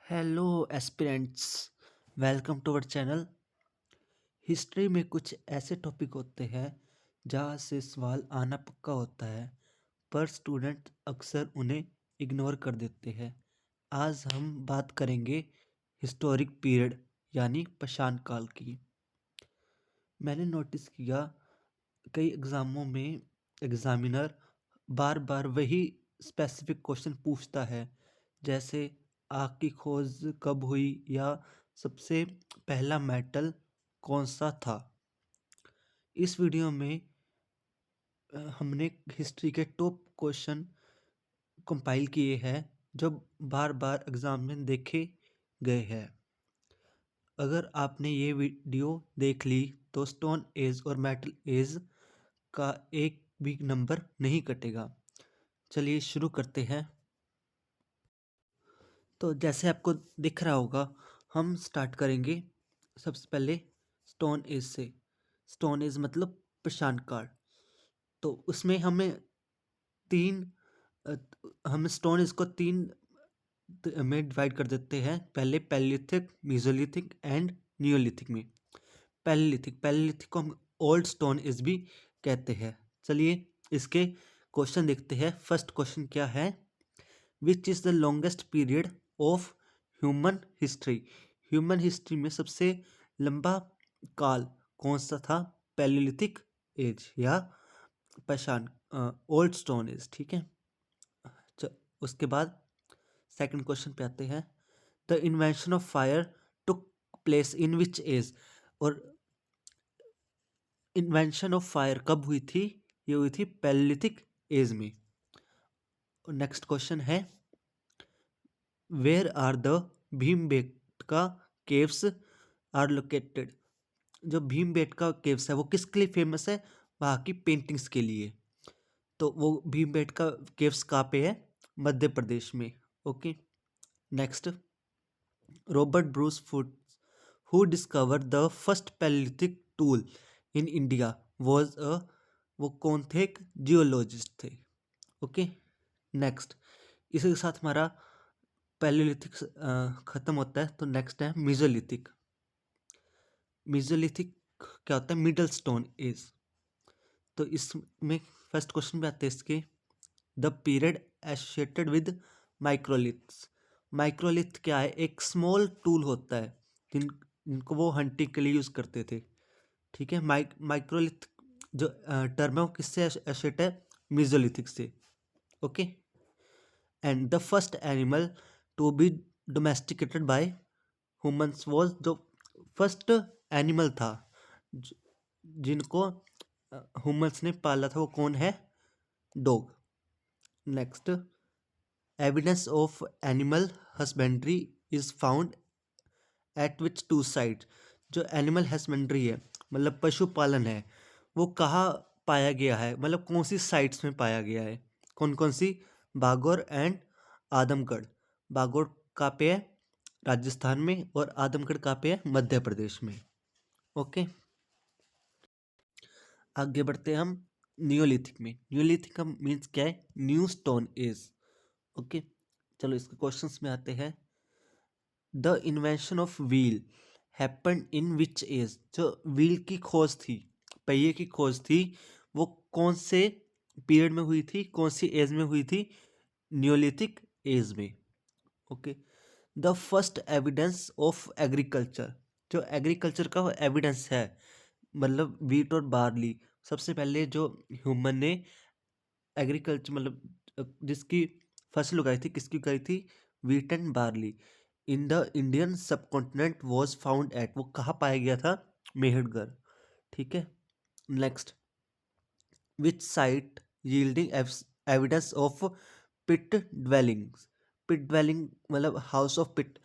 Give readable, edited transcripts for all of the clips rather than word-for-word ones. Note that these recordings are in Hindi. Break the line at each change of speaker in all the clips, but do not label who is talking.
Hello aspirants, welcome to our channel. History में कुछ ऐसे टॉपिक होते हैं जहाँ से सवाल आना पक्का होता है, पर स्टूडेंट अक्सर उन्हें इग्नोर कर देते हैं। आज हम बात करेंगे हिस्टोरिक पीरियड यानी पाषाण काल की। मैंने नोटिस किया कई एग्ज़ामों में एग्ज़ामिनर बार बार वही स्पेसिफिक क्वेश्चन पूछता है, जैसे आग की खोज कब हुई या सबसे पहला मेटल कौन सा था। इस वीडियो में हमने हिस्ट्री के टॉप क्वेश्चन कंपाइल किए हैं जो बार बार एग्ज़ाम में देखे गए हैं। अगर आपने ये वीडियो देख ली तो स्टोन एज और मेटल एज का एक भी नंबर नहीं कटेगा। चलिए शुरू करते हैं। तो जैसे आपको दिख रहा होगा, हम स्टार्ट करेंगे सबसे पहले स्टोन एज से। स्टोन एज मतलब पाषाण काल। तो उसमें हमें तीन अ, हम स्टोन एज को तीन में डिवाइड कर देते हैं। पहले पैलियोलिथिक, मेसोलिथिक एंड नियोलिथिक में। पैलियोलिथिक को हम ओल्ड स्टोन एज भी कहते हैं। चलिए इसके क्वेश्चन देखते हैं। फर्स्ट क्वेश्चन क्या है? Which is the longest period of human history? Human history में सबसे लंबा काल कौन सा था? पैलियोलिथिक एज या पाषाण, ओल्ड स्टोन एज। ठीक है। उसके बाद सेकंड क्वेश्चन पे आते हैं। The invention of fire took place in which age? और इन्वेंशन ऑफ फायर कब हुई थी? ये हुई थी पैलियोलिथिक एज में। नेक्स्ट क्वेश्चन है, where are the Bhimbetka caves are located? जो भीमबेटका केव्स है वो किसके लिए फेमस है? वहाँ की पेंटिंग्स के लिए। तो वो भीमबेटका केव्स कहाँ पे है? मध्य प्रदेश में। Okay. Next, Robert Bruce foot who discover the first Palaeolithic tool in India was a, वो कौन थे? एक जियोलॉजिस्ट थे। ओके। नेक्स्ट, इसी के साथ हमारा पैलियोलिथिक खत्म होता है। तो नेक्स्ट है मेसोलिथिक। मेसोलिथिक क्या होता है? Middle stone age. तो इसमें फर्स्ट क्वेश्चन पे आते हैं इसके, the period associated with microliths. Microlith क्या है? एक स्मॉल टूल होता है जिनको वो हंटिंग के लिए यूज करते थे। ठीक है। माइक्रोलिथ जो टर्म है वो किससे एसोसिएट है? मेसोलिथिक से। Okay. And the first animal to be domesticated by humans was, जो फर्स्ट एनिमल था जिनको ह्यूमंस ने पाला था, वो कौन है? Dog. Next, evidence of animal husbandry is found at which two site? जो एनिमल हस्बेंड्री है मतलब पशुपालन है, वो कहाँ पाया गया है? मतलब कौन सी साइट्स में पाया गया है? कौन कौन सी? बागौर एंड आदमगढ़। बागौर कहाँ पे है? राजस्थान में। और आदमगढ़ कहाँ पे है? मध्य प्रदेश में। ओके। आगे बढ़ते हैं हम नियोलिथिक में। नियोलिथिक का मीन्स क्या है? New stone age. ओके। चलो इसके क्वेश्चंस में आते हैं। The invention of wheel happen in which age? जो व्हील की खोज थी, पहिए की खोज थी, वो कौन से पीरियड में हुई थी? कौन सी एज में हुई थी? नियोलिथिक एज में। Okay. The first evidence of agriculture. जो एग्रीकल्चर का एविडेंस है, मतलब वीट और बार्ली, सबसे पहले जो ह्यूमन ने एग्रीकल्चर मतलब जिसकी फसल उगाई थी, किसकी उगाई थी? Wheat and barley in the Indian subcontinent was found at, वो कहाँ पाया गया था? मेहरगढ़। ठीक है। Next, which site yielding evidence of pit dwellings? Pit dwelling मतलब हाउस ऑफ पिट,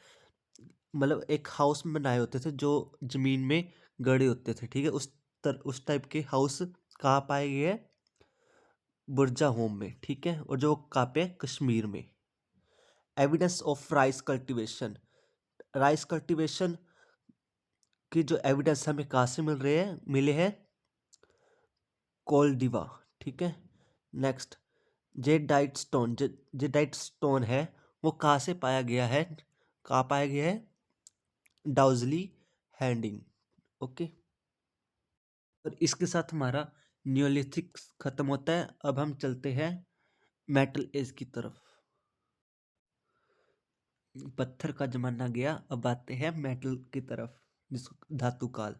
मतलब एक हाउस में बनाए होते थे जो जमीन में गड़े होते थे। ठीक है। उस टाइप के हाउस कहाँ पाए गए हैं? बुर्जा होम में। ठीक है। और जो कहाँ पे है? कश्मीर में। Evidence of rice cultivation. Rice cultivation की जो एविडेंस हमें कहाँ से मिले हैं? कोलडिवा। ठीक है। Next, jadeite stone. Jadeite stone है वो कहाँ से पाया गया है? कहाँ पाया गया है? डाउजली हैंडिंग। ओके, और इसके साथ हमारा नियोलिथिक खत्म होता है। अब हम चलते हैं मेटल एज की तरफ। पत्थर का जमाना गया, अब आते हैं मेटल की तरफ, जिसको धातु काल।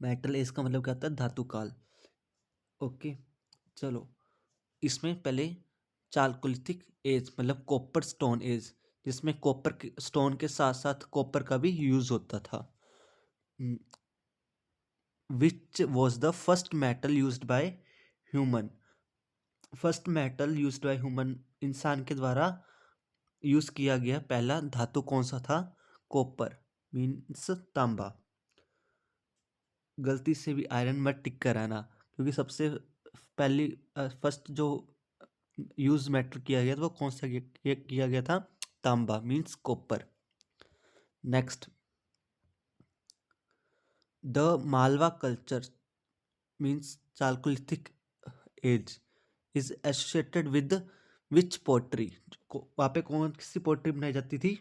मेटल एज का मतलब क्या होता है? धातु काल। ओके, चलो इसमें पहले चालकोलिथिक एज मतलब कॉपर स्टोन एज, जिसमें कॉपर के स्टोन के साथ साथ कॉपर का भी यूज होता था। Which was the first metal used by human? First metal used by human, इंसान के द्वारा यूज किया गया पहला धातु कौन सा था? कॉपर मीन्स तांबा। गलती से भी आयरन मत टिक कराना, क्योंकि सबसे पहली फर्स्ट जो यूज मेटल किया गया था वो कौन सा किया गया था? तांबा means copper. Next, the Malwa culture means chalcolithic age is associated with which pottery? वहाँ पे कौन सी पोट्री बनाई जाती थी?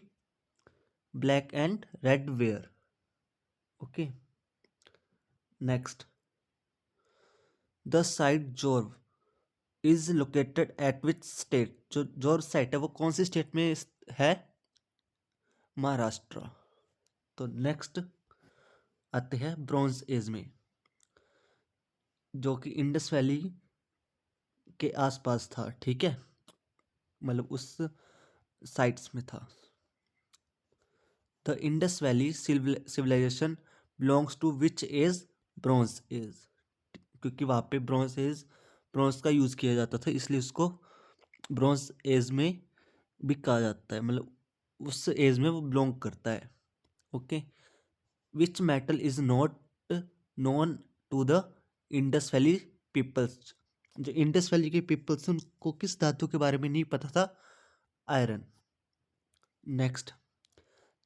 Black and red ware. Okay, next, the site Jorwe is located at which state? जो जोर साइट है वो कौन सी स्टेट में है? महाराष्ट्र। तो नेक्स्ट आते हैं ब्रॉन्ज एज में, जो कि इंडस वैली के आसपास था। ठीक है, मतलब उस साइट्स में था। The Indus valley civilisation belongs to which age? Bronze age. क्योंकि वहाँ पे ब्रॉन्ज का यूज़ किया जाता था, इसलिए उसको ब्रॉन्ज एज में भी कहा जाता है, मतलब उस एज में वो बिलोंग करता है। Okay, which metal is not known to the Indus valley peoples? जो इंडस वैली के पीपल्स उनको किस धातु के बारे में नहीं पता था? Iron. Next,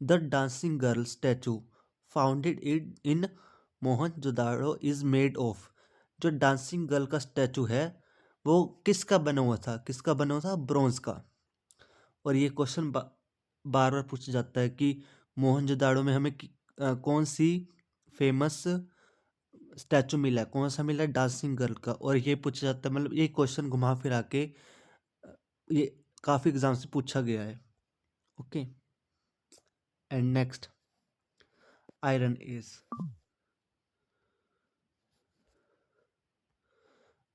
the dancing girl statue founded in Mohenjodaro is made of? जो डांसिंग गर्ल का स्टैचू है वो किसका बना हुआ था? किसका बना हुआ था? ब्रॉन्ज का। और ये क्वेश्चन बार बार पूछा जाता है कि मोहनजोदाड़ो में हमें कौन सी फेमस स्टैचू मिला है, कौन सा मिला है? डांसिंग गर्ल का। और ये पूछा जाता है, मतलब ये क्वेश्चन घुमा फिरा के ये काफ़ी एग्जाम से पूछा गया है। Okay, and next, iron age.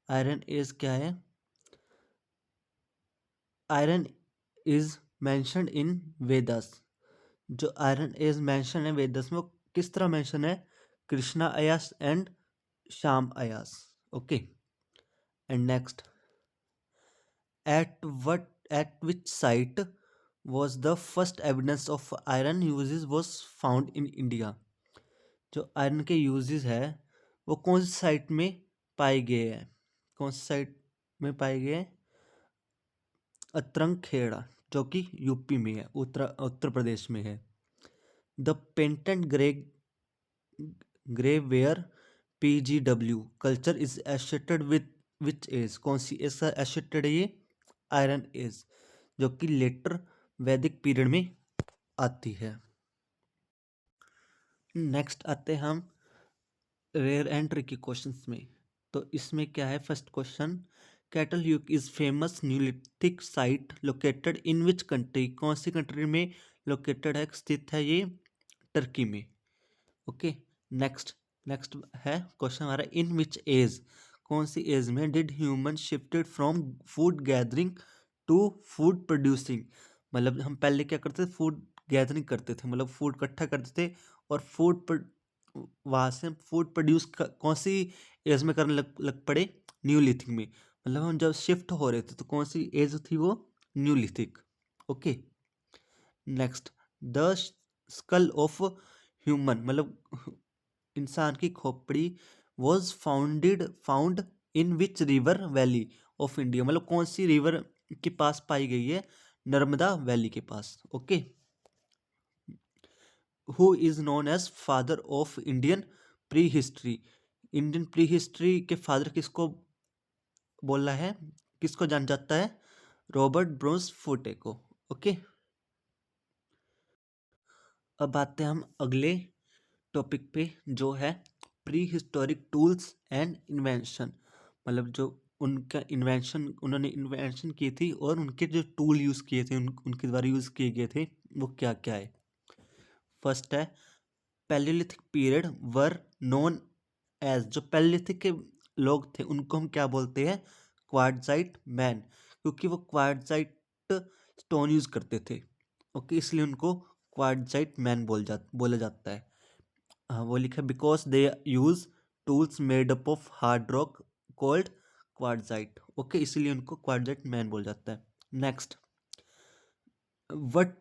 Iron age क्या है? Iron is mentioned in Vedas. जो आयरन एज मेंशन है वेदास में, वो किस तरह मेंशन है? Krishna Ayaz and Shyam Ayaz. Okay, and next, at which site was the first evidence of iron uses was found in India? जो आयरन के यूजेस है वो कौन सी साइट में पाए गए हैं? कौन सी साइट में पाए गए हैं? अत्रंगखेड़ा, जो कि यूपी में है, उत्तर प्रदेश में है। The painted grey ware PGW culture is associated with which age? कौन सी एज से एसोसिएटेड है ये? आयरन एज, जो कि लेटर वैदिक पीरियड में आती है। नेक्स्ट आते हैं हम रेयर एंड ट्रिकी क्वेश्चंस में। तो इसमें क्या है? First question, Catal Huyuk is famous neolithic site located in which country? कौन सी कंट्री में लोकेटेड है, स्थित है ये? टर्की में। ओके, नेक्स्ट नेक्स्ट है क्वेश्चन हमारा, इन विच एज? कौन सी एज में did human shifted from food gathering to food producing? मतलब हम पहले क्या करते थे? फूड गैदरिंग करते थे, मतलब फूड इकट्ठा करते थे, और वहाँ से फूड प्रोड्यूस कौन सी एज में करने लग पड़े? न्यूलिथिक में। मतलब हम जब शिफ्ट हो रहे थे तो कौन सी एज थी वो? Neolithic. Okay, next, the skull of human मतलब इंसान की खोपड़ी was found in which river valley of India? मतलब कौन सी रिवर के पास पाई गई है? नर्मदा वैली के पास। Okay, who is known as father of Indian prehistory? Indian prehistory के फादर किसको बोला है? किसको जान जाता है? रॉबर्ट ब्रोस फुटे को। ओके। अब आते हैं हम अगले टॉपिक पे, जो है pre historic tools and invention. मतलब जो उनका इन्वेंशन, उन्होंने इन्वेंशन की थी और उनके जो टूल यूज़ किए थे, उनके द्वारा यूज़ किए गए थे, वो क्या क्या है। फर्स्ट है palaeolithic period were known as, जो पैलियोलिथिक के लोग थे उनको हम क्या बोलते हैं, क्वार्टजाइट मैन, क्योंकि वो क्वार्टजाइट स्टोन यूज करते थे। ओके, इसलिए उनको क्वार्टजाइट मैन बोला जाता है। हाँ, वो लिखा because they use tools made up of hard rock called quartzite. Okay, इसलिए उनको क्वार्टजाइट मैन बोला जाता है। Next, what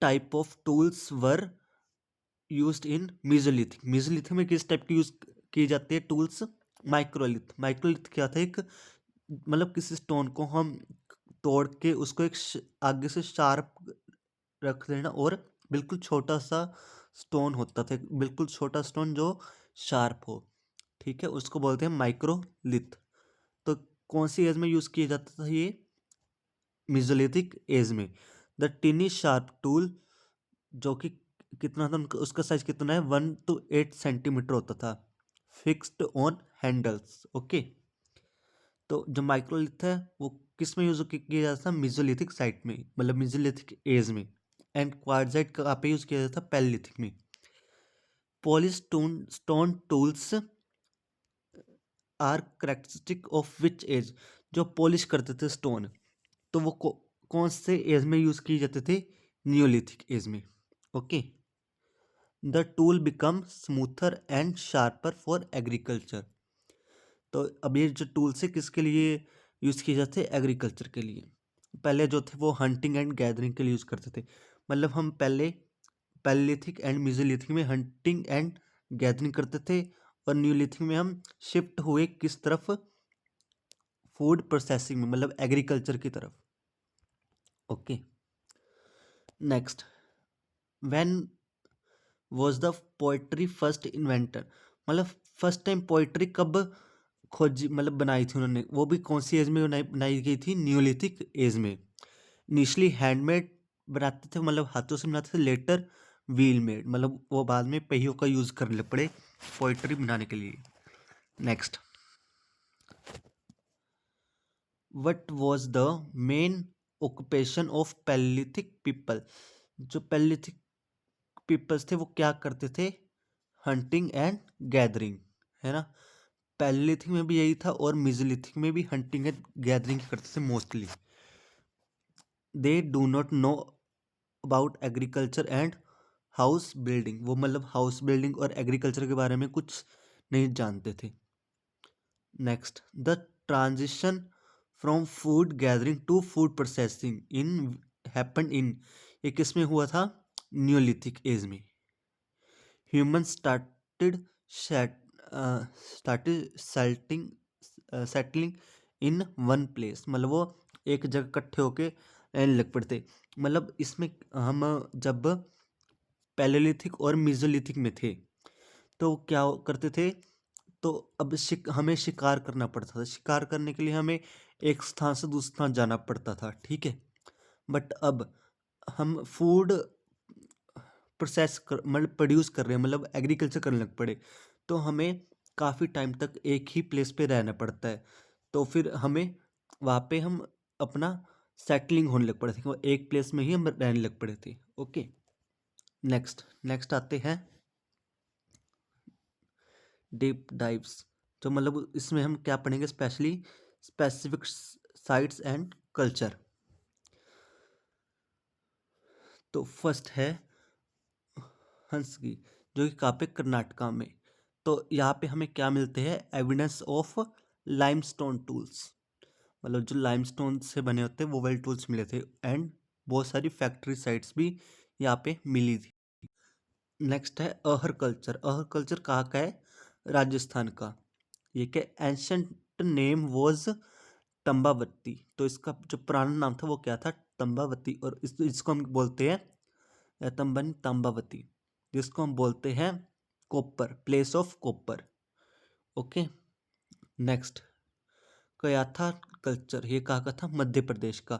type of tools were used in Mesolithic. Mesolithic में किस टाइप की यूज की जाती है टूल्स, माइक्रोलिथ। माइक्रोलिथ क्या था, एक मतलब किसी स्टोन को हम तोड़ के उसको एक आगे से शार्प रख देना, और बिल्कुल छोटा सा स्टोन होता था, बिल्कुल छोटा स्टोन जो शार्प हो, ठीक है, उसको बोलते हैं माइक्रोलिथ। तो कौन सी एज में यूज किया जाता था ये, मेसोलिथिक एज में। द टिनी शार्प टूल, जो कि कितना था उनका, उसका साइज कितना है, 1 to 8 सेंटीमीटर होता था, फिक्स्ड ऑन हैंडल्स। ओके, तो जो माइक्रोलिथ है वो किस में यूज किया जाता था, मेसोलिथिक साइट में, मतलब मेसोलिथिक एज में। एंड क्वार्टजाइट का पे यूज किया जाता था पैलियोलिथिक में। Polish stone tools are characteristic of which age, जो पॉलिश करते थे स्टोन, तो वो कौन से एज में यूज किए जाते थे, नियोलिथिक एज में। Okay, the tool become smoother and sharper for agriculture. तो अब ये जो टूल्स है किसके लिए यूज़ किए जाते हैं, एग्रीकल्चर के लिए। पहले जो थे वो हंटिंग एंड गैदरिंग के लिए यूज़ करते थे। मतलब हम पहले पैलियोलिथिक एंड मेसोलिथिक में हंटिंग एंड गैदरिंग करते थे, और न्यूलिथिक में हम शिफ्ट हुए किस तरफ, फूड प्रोसेसिंग में, मतलब एग्रीकल्चर की तरफ। Okay, next, when was the poetry first inventor. मतलब फर्स्ट टाइम पोइट्री कब खोजी, मतलब बनाई थी उन्होंने, वो भी कौन सी एज में बनाई गई थी, न्यूलिथिक एज में। इनिशियली हैंडमेड बनाते थे, मतलब हाथों से बनाते थे, लेटर व्हील मेड, मतलब वो बाद में पहियों का यूज करने लग पड़े पोइट्री बनाने के लिए। Next, what was the main occupation of Palaeolithic people. जो पैलियोलिथिक पीपल्स थे वो क्या करते थे, हंटिंग एंड गैदरिंग, है ना। पैलियोलिथिक में भी यही था, और मेसोलिथिक में भी हंटिंग एंड गैदरिंग करते थे mostly. They do not know about agriculture and house building, वो मतलब हाउस बिल्डिंग और एग्रीकल्चर के बारे में कुछ नहीं जानते थे। Next, the transition from food gathering to food processing in happened in, ये किस में हुआ था, न्यूलिथिक एज में। Human started settling in one place, मतलब वो एक जगह इकट्ठे होके रहने लग पड़ते। मतलब इसमें हम जब पैलेलिथिक और मेसोलिथिक में थे तो क्या करते थे, तो अब हमें शिकार करना पड़ता था, शिकार करने के लिए हमें एक स्थान से दूसरे स्थान जाना पड़ता था, ठीक है। बट अब हम फूड प्रोसेस कर, मतलब प्रोड्यूस कर रहे हैं, मतलब एग्रीकल्चर करने लग पड़े, तो हमें काफ़ी टाइम तक एक ही प्लेस पे रहना पड़ता है। तो फिर हमें वहाँ पे हम अपना सेटलिंग होने लग पड़े थे, वो एक प्लेस में ही हम रहने लग पड़े थे। ओके, नेक्स्ट नेक्स्ट आते हैं डीप डाइव्स। तो मतलब इसमें हम क्या पढ़ेंगे, specially specific sites and culture. तो फर्स्ट है हंसगी, जो कि कहाँ पे, कर्नाटका में। तो यहाँ पे हमें क्या मिलते हैं, एविडेंस ऑफ लाइमस्टोन टूल्स, मतलब जो लाइमस्टोन से बने होते हैं वो वेल टूल्स मिले थे, एंड बहुत सारी फैक्ट्री साइट्स भी यहाँ पे मिली थी। नेक्स्ट है अहर कल्चर। अहर कल्चर कहाँ का है, राजस्थान का। ये क्या, एंशंट नेम वॉज तंबावती, तो इसका जो पुराना नाम था वो क्या था, तंबावती। और इसको हम बोलते हैं तंबावती, जिसको हम बोलते हैं copper, place of copper. Okay, next, Kayatha culture, ये कहाँ का था, मध्य प्रदेश का।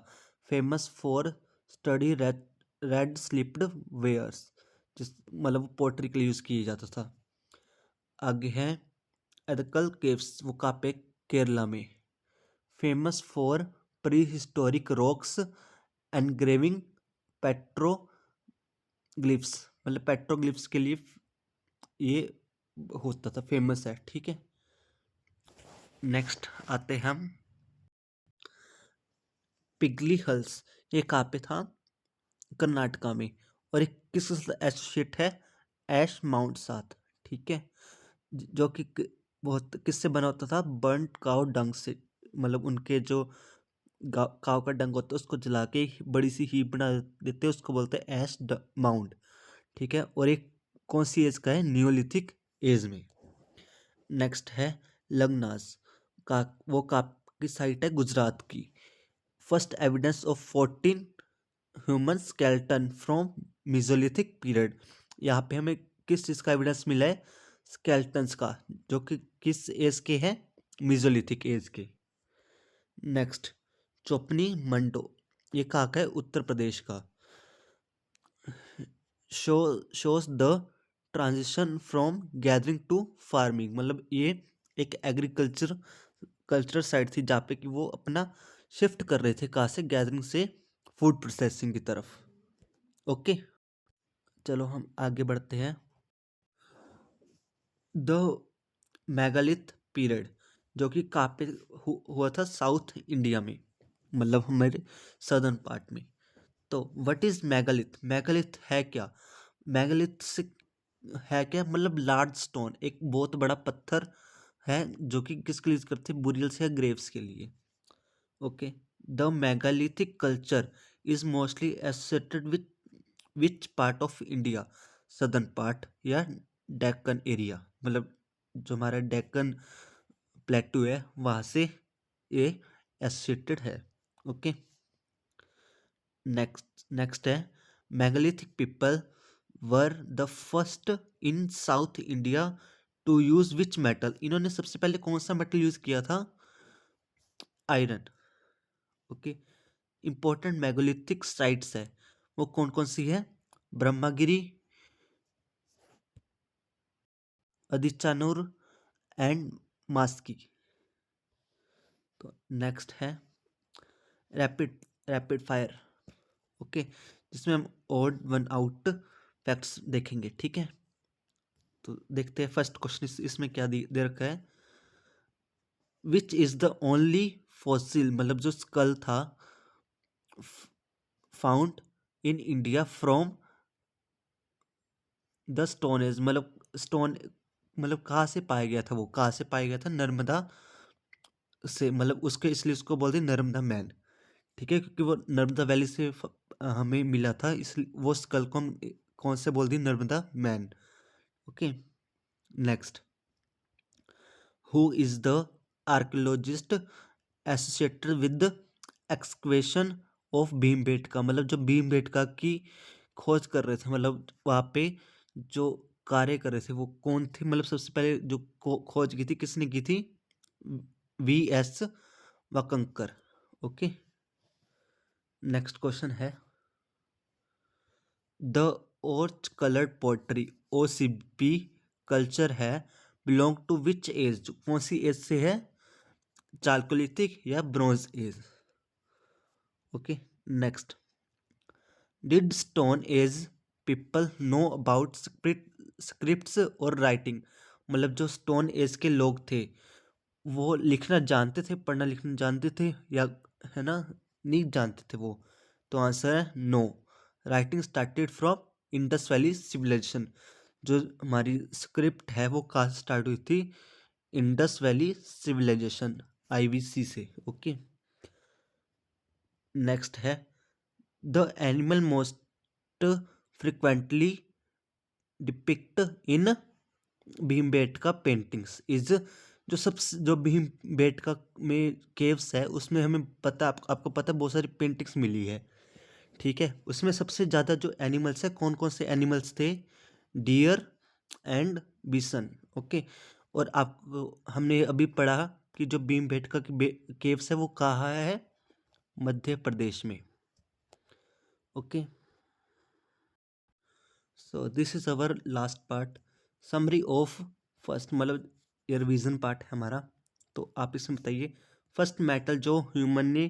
Famous for study red red slipped wares, जिस मतलब पोट्री के लिए यूज़ किया जाता था। आगे है एदकल केव्स, वो कहाँ पे? केरला में। Famous for pre historic rocks engraving petroglyphs, मतलब पेट्रोग्लिफ्स के लिए ये होता था, फेमस है। ठीक है, नेक्स्ट आते हैं हम पिगली हिल्स। ये कहाँ पे था? कर्नाटका में। और एक किस एसोसिएट है? एश माउंट साथ। ठीक है, जो कि बहुत किससे बना होता था? बर्न्ट काउ डंग से, मतलब उनके जो काव का डंग होता है उसको जला के बड़ी सी हीप बना देते हैं, उसको बोलते हैं एश माउंट। ठीक है, और एक कौन सी एज का है? न्यूलिथिक एज में। नेक्स्ट है लग्नास का, वो का की साइट है? गुजरात की। First evidence of 14 human skeleton from Mesolithic period. यहाँ पे हमें किस चीज़ का एविडेंस मिला है? स्केलेटन्स का, जो कि किस एज के हैं? मेसोलिथिक एज के। नेक्स्ट चोपनी मंडो, ये कहाँ का है? उत्तर प्रदेश का। Shows the transition from gathering to farming, मतलब ये एक कल्चरल साइट थी जहाँ पे कि वो अपना शिफ्ट कर रहे थे, कहाँ से? गैदरिंग से फूड प्रोसेसिंग की तरफ। ओके, चलो हम आगे बढ़ते हैं। द मेगालिथ पीरियड, जो कि कहाँ पे हुआ था? साउथ इंडिया में, मतलब हमारे सदर्न पार्ट में। तो व्हाट इज मेगालिथ? मेगालिथ है क्या? मेगालिथ से है क्या? मतलब लार्ज स्टोन, एक बहुत बड़ा पत्थर है, जो कि किसके लिए यूज करते हैं? बुरियल्स या ग्रेव्स के लिए। Okay, the megalithic culture is mostly associated with which part of India? Southern part या डेक्कन एरिया, मतलब जो हमारा डेक्कन प्लेटू है वहाँ से ये एसोसिएटेड है। ओके, नेक्स्ट है megalithic people were the first in south India to use which metal? इन्होंने सबसे पहले कौन सा मेटल यूज किया था? Iron. Okay, important megalithic sites है, वो कौन कौन सी है? ब्रह्मगिरी, अदिचानूर एंड मास्की। तो नेक्स्ट है रैपिड रैपिड फायर। ओके, जिसमें हम ओड वन आउट फैक्ट्स देखेंगे। ठीक है, तो देखते हैं फर्स्ट क्वेश्चन इसमें क्या दे रखा है? Which is the only fossil, मतलब जो स्कल था, found in India from the stone age, मतलब स्टोन, मतलब कहाँ से पाया गया था? वो कहाँ से पाया गया था? नर्मदा से, मतलब उसके इसलिए उसको बोलते हैं नर्मदा मैन। ठीक है, क्योंकि वो नर्मदा वैली से हमें मिला था, इसलिए वो स्कल को हम कौन से बोल दिए? Narmada man. Okay, next who is the archaeologist associated with excavation of Bhimbetka, मतलब जो भीमबेटका की खोज कर रहे थे, मतलब वहाँ पे जो कार्य कर रहे थे वो कौन थे? मतलब सबसे पहले जो खोज की थी किसने की थी? V.S. Wakankar. Okay, next question है द ऑर्च कलर्ड पोट्री OCP कल्चर है बिलोंग टू विच एज? कौन सी एज से है? चालकोलिथिक या bronze age? Okay, next did stone age people know about scripts और राइटिंग, मतलब जो स्टोन एज के लोग थे वो लिखना जानते थे, पढ़ना लिखना जानते थे, या है ना, नहीं जानते थे वो? तो आंसर है no. Writing started from Indus valley civilisation, जो हमारी स्क्रिप्ट है वो कहाँ से स्टार्ट हुई थी? इंडस वैली सिविलाइजेशन, IVC से। ओके, नेक्स्ट है the animal most frequently depict in Bhimbetka paintings is, जो सबसे जो भीमबेटका में केव्स है उसमें हमें पता, आपको पता है बहुत सारी पेंटिंग्स मिली है। ठीक है, उसमें सबसे ज़्यादा जो एनिमल्स है, कौन कौन से एनिमल्स थे? Dear and Bisan. ओके, और आपको हमने अभी पढ़ा कि जो भीमबेटका की केव्स है वो कहाँ है? मध्य प्रदेश में। Okay, so this is our last part, summary of first, मतलब ये रिवीजन पार्ट है हमारा। तो आप इसमें बताइए, फर्स्ट मेटल जो ह्यूमन ने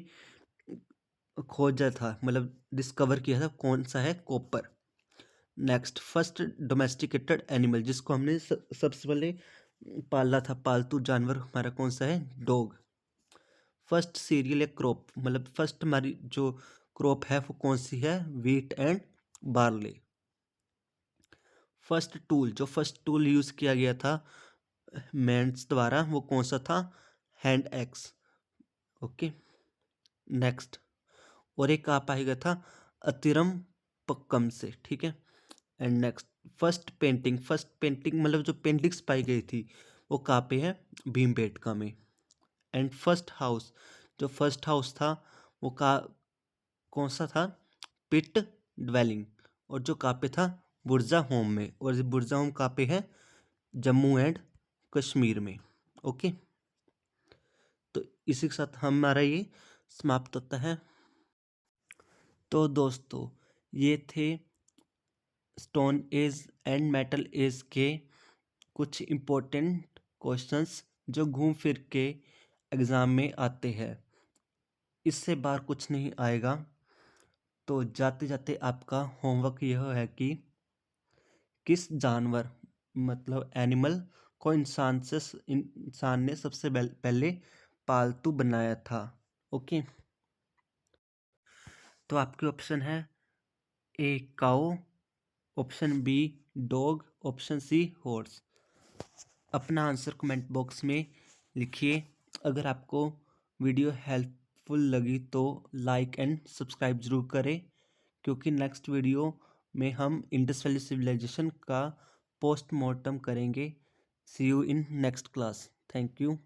खोजा था, मतलब डिस्कवर किया था, कौन सा है? Copper. Next, first domesticated animal जिसको हमने सबसे पहले पाला था, पालतू जानवर हमारा कौन सा है? डॉग। फर्स्ट सीरियल या क्रॉप, मतलब फर्स्ट हमारी जो क्रॉप है वो कौन सी है? Wheat and barley. First tool, जो फर्स्ट टूल यूज किया गया था मैन्स द्वारा, वो कौन सा था? Hand axe. ओके। नेक्स्ट, और एक आप आएगा था अतिरम पक्कम से, ठीक है। एंड नेक्स्ट, फर्स्ट पेंटिंग मतलब जो पेंटिंग्स पाई गई थी वो कहाँ पे है? भीमबेटका में। एंड फर्स्ट हाउस, जो फर्स्ट हाउस था वो कौन सा था? Pit dwelling. और जो कहाँ पे था? बुर्जा होम में। और ये बुर्जा होम कहाँ पे है? जम्मू एंड कश्मीर में। ओके। तो इसी के साथ हमारा ये समाप्त होता है। तो दोस्तों, ये थे stone age and metal age के कुछ इम्पोर्टेंट क्वेश्चंस जो घूम फिर के एग्ज़ाम में आते हैं। इससे बाहर कुछ नहीं आएगा। तो जाते जाते आपका होमवर्क यह है कि किस जानवर, मतलब एनिमल को इंसान ने सबसे पहले पालतू बनाया था। ओके। तो आपके ऑप्शन है A cow, option B dog, option C horse. अपना आंसर कमेंट बॉक्स में लिखिए। अगर आपको वीडियो हेल्पफुल लगी तो लाइक एंड सब्सक्राइब ज़रूर करें, क्योंकि नेक्स्ट वीडियो में हम इंडस वैली सिविलाइजेशन का पोस्टमार्टम करेंगे। See you in next class. Thank you.